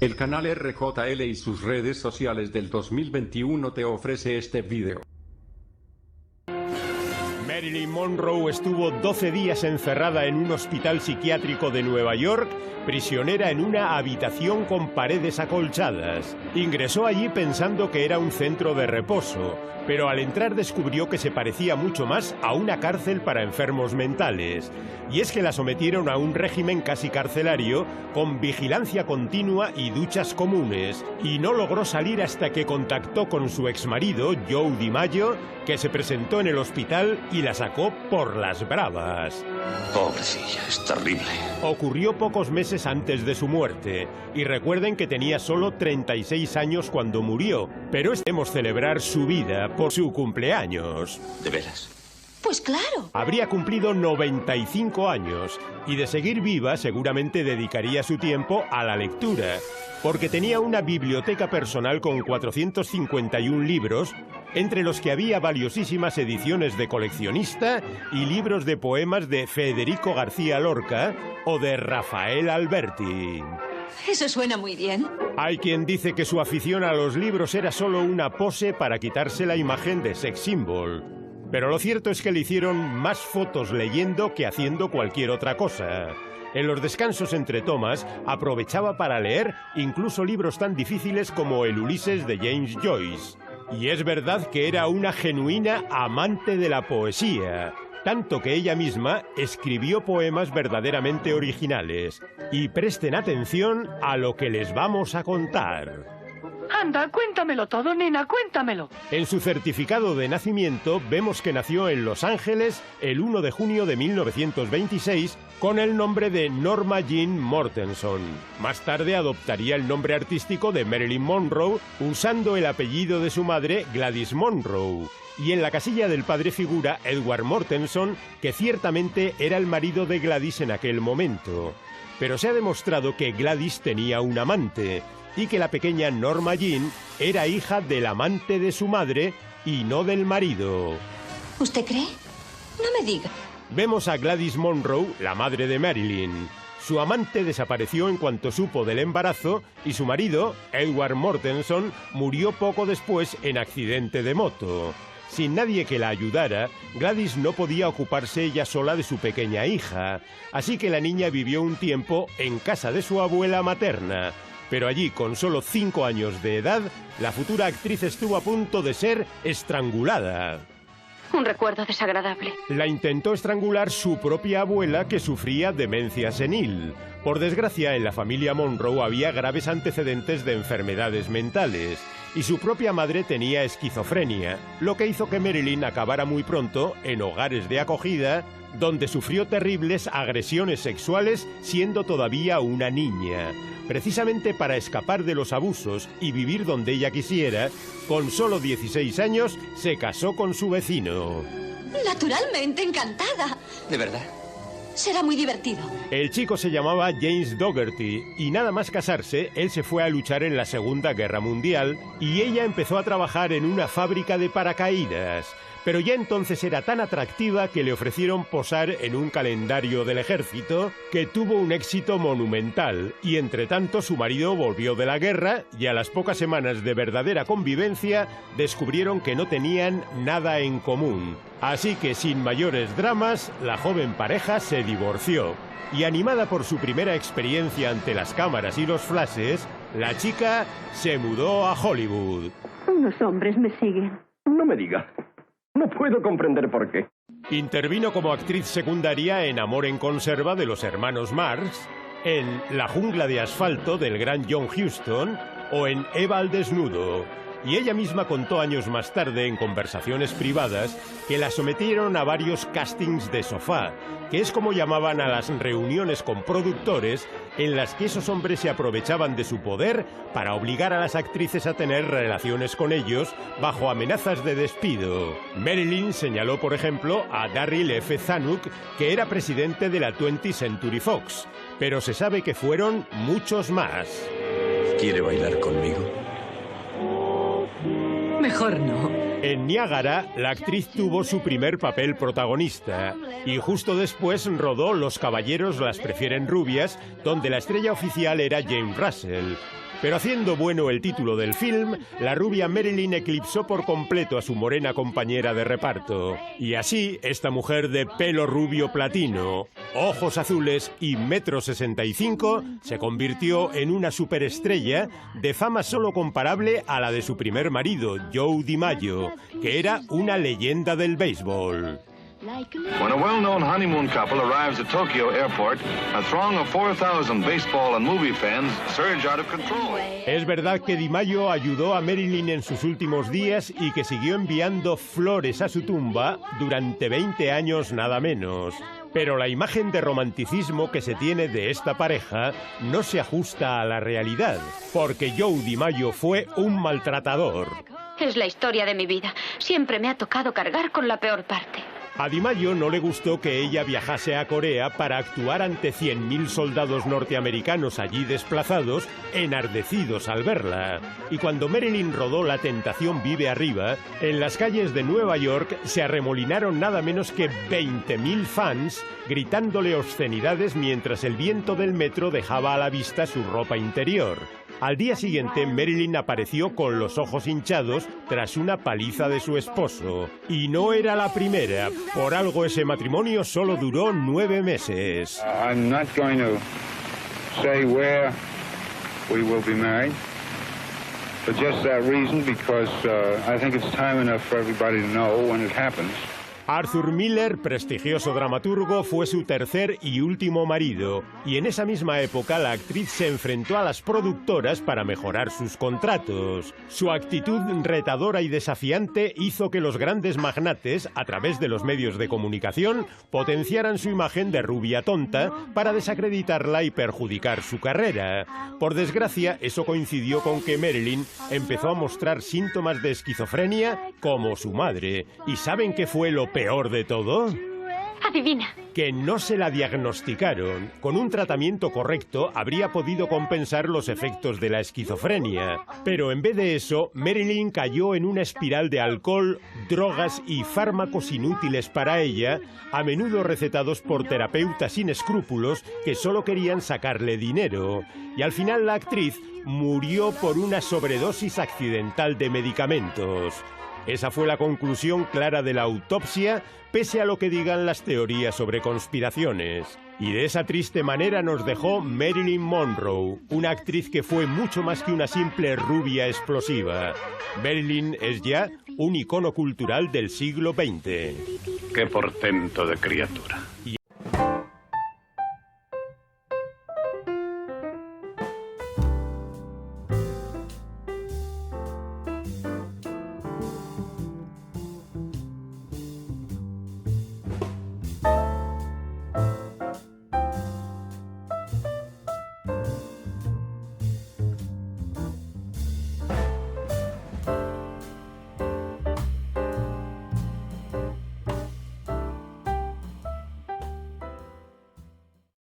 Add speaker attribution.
Speaker 1: El canal RJL y sus redes sociales del 2021 te ofrece este video.
Speaker 2: Marilyn Monroe estuvo 12 días encerrada en un hospital psiquiátrico de Nueva York, prisionera en una habitación con paredes acolchadas. Ingresó allí pensando que era un centro de reposo, pero al entrar descubrió que se parecía mucho más a una cárcel para enfermos mentales. Y es que la sometieron a un régimen casi carcelario, con vigilancia continua y duchas comunes, y no logró salir hasta que contactó con su exmarido, Joe DiMaggio, que se presentó en el hospital y la sacó por las bravas.
Speaker 3: Pobrecilla, es terrible.
Speaker 2: Ocurrió pocos meses antes de su muerte, y recuerden que tenía solo 36 años cuando murió, pero debemos celebrar su vida por su cumpleaños.
Speaker 3: ¿De veras?
Speaker 4: Pues claro.
Speaker 2: Habría cumplido 95 años, y de seguir viva seguramente dedicaría su tiempo a la lectura, porque tenía una biblioteca personal con 451 libros, entre los que había valiosísimas ediciones de coleccionista y libros de poemas de Federico García Lorca o de Rafael Alberti.
Speaker 4: Eso suena muy bien.
Speaker 2: Hay quien dice que su afición a los libros era solo una pose para quitarse la imagen de sex symbol. Pero lo cierto es que le hicieron más fotos leyendo que haciendo cualquier otra cosa. En los descansos entre tomas, aprovechaba para leer incluso libros tan difíciles como el Ulises de James Joyce. Y es verdad que era una genuina amante de la poesía, tanto que ella misma escribió poemas verdaderamente originales. Y presten atención a lo que les vamos a contar.
Speaker 5: Anda, cuéntamelo todo, nena, cuéntamelo.
Speaker 2: En su certificado de nacimiento vemos que nació en Los Ángeles el 1 de junio de 1926 con el nombre de Norma Jean Mortenson. Más tarde adoptaría el nombre artístico de Marilyn Monroe usando el apellido de su madre, Gladys Monroe. Y en la casilla del padre figura Edward Mortenson, que ciertamente era el marido de Gladys en aquel momento. Pero se ha demostrado que Gladys tenía un amante, y que la pequeña Norma Jean era hija del amante de su madre y no del marido.
Speaker 4: ¿Usted cree? No me diga.
Speaker 2: Vemos a Gladys Monroe, la madre de Marilyn. Su amante desapareció en cuanto supo del embarazo y su marido, Edward Mortenson, murió poco después en accidente de moto. Sin nadie que la ayudara, Gladys no podía ocuparse ella sola de su pequeña hija, así que la niña vivió un tiempo en casa de su abuela materna. Pero allí, con solo 5 años de edad, la futura actriz estuvo a punto de ser estrangulada.
Speaker 5: Un recuerdo desagradable.
Speaker 2: La intentó estrangular su propia abuela, que sufría demencia senil. Por desgracia, en la familia Monroe había graves antecedentes de enfermedades mentales, y su propia madre tenía esquizofrenia, lo que hizo que Marilyn acabara muy pronto en hogares de acogida, donde sufrió terribles agresiones sexuales siendo todavía una niña. Precisamente para escapar de los abusos y vivir donde ella quisiera, con solo 16 años se casó con su vecino.
Speaker 4: Naturalmente encantada.
Speaker 3: ¿De verdad?
Speaker 4: Será muy divertido.
Speaker 2: El chico se llamaba James Dougherty y nada más casarse, él se fue a luchar en la Segunda Guerra Mundial y ella empezó a trabajar en una fábrica de paracaídas. Pero ya entonces era tan atractiva que le ofrecieron posar en un calendario del ejército que tuvo un éxito monumental y entre tanto su marido volvió de la guerra y a las pocas semanas de verdadera convivencia descubrieron que no tenían nada en común. Así que sin mayores dramas, la joven pareja se divorció y animada por su primera experiencia ante las cámaras y los flashes, la chica se mudó a Hollywood.
Speaker 5: Unos hombres me siguen.
Speaker 6: No me diga. No puedo comprender por qué.
Speaker 2: Intervino como actriz secundaria en Amor en conserva de los hermanos Marx, en La jungla de asfalto del gran John Huston o en Eva al desnudo. Y ella misma contó años más tarde en conversaciones privadas que la sometieron a varios castings de sofá, que es como llamaban a las reuniones con productores en las que esos hombres se aprovechaban de su poder para obligar a las actrices a tener relaciones con ellos bajo amenazas de despido. Marilyn señaló, por ejemplo, a Darryl F. Zanuck, que era presidente de la 20th Century Fox, pero se sabe que fueron muchos más.
Speaker 3: ¿Quiere bailar conmigo?
Speaker 5: Mejor no.
Speaker 2: En Niágara, la actriz tuvo su primer papel protagonista y justo después rodó Los caballeros las prefieren rubias, donde la estrella oficial era James Russell. Pero haciendo bueno el título del film, la rubia Marilyn eclipsó por completo a su morena compañera de reparto. Y así, esta mujer de pelo rubio platino, ojos azules y 1,65 m se convirtió en una superestrella de fama solo comparable a la de su primer marido, Joe DiMaggio, que era una leyenda del béisbol.
Speaker 7: When a well-known honeymoon couple arrives at Tokyo Airport, a throng of 4,000 baseball and movie fans surge out of control.
Speaker 2: Es verdad que DiMaggio ayudó a Marilyn en sus últimos días y que siguió enviando flores a su tumba durante 20 años nada menos. Pero la imagen de romanticismo que se tiene de esta pareja no se ajusta a la realidad, porque Joe DiMaggio fue un maltratador.
Speaker 5: Es la historia de mi vida. Siempre me ha tocado cargar con la peor parte.
Speaker 2: A DiMaggio no le gustó que ella viajase a Corea para actuar ante 100.000 soldados norteamericanos allí desplazados, enardecidos al verla. Y cuando Marilyn rodó La tentación vive arriba, en las calles de Nueva York se arremolinaron nada menos que 20.000 fans gritándole obscenidades mientras el viento del metro dejaba a la vista su ropa interior. Al día siguiente, Marilyn apareció con los ojos hinchados tras una paliza de su esposo. Y no era la primera. Por algo ese matrimonio solo duró 9 meses.
Speaker 8: I'm not going to say where we will be married. For just that reason, because I think it's time enough for everybody to know when it happens.
Speaker 2: Arthur Miller, prestigioso dramaturgo, fue su tercer y último marido, y en esa misma época la actriz se enfrentó a las productoras para mejorar sus contratos. Su actitud retadora y desafiante hizo que los grandes magnates, a través de los medios de comunicación, potenciaran su imagen de rubia tonta para desacreditarla y perjudicar su carrera. Por desgracia, eso coincidió con que Marilyn empezó a mostrar síntomas de esquizofrenia como su madre. ¿Y saben qué fue lo peor de todo?
Speaker 5: Adivina.
Speaker 2: Que no se la diagnosticaron. Con un tratamiento correcto habría podido compensar los efectos de la esquizofrenia. Pero en vez de eso, Marilyn cayó en una espiral de alcohol, drogas y fármacos inútiles para ella, a menudo recetados por terapeutas sin escrúpulos que solo querían sacarle dinero. Y al final la actriz murió por una sobredosis accidental de medicamentos. Esa fue la conclusión clara de la autopsia, pese a lo que digan las teorías sobre conspiraciones. Y de esa triste manera nos dejó Marilyn Monroe, una actriz que fue mucho más que una simple rubia explosiva. Marilyn es ya un icono cultural del siglo XX.
Speaker 9: Qué portento de criatura.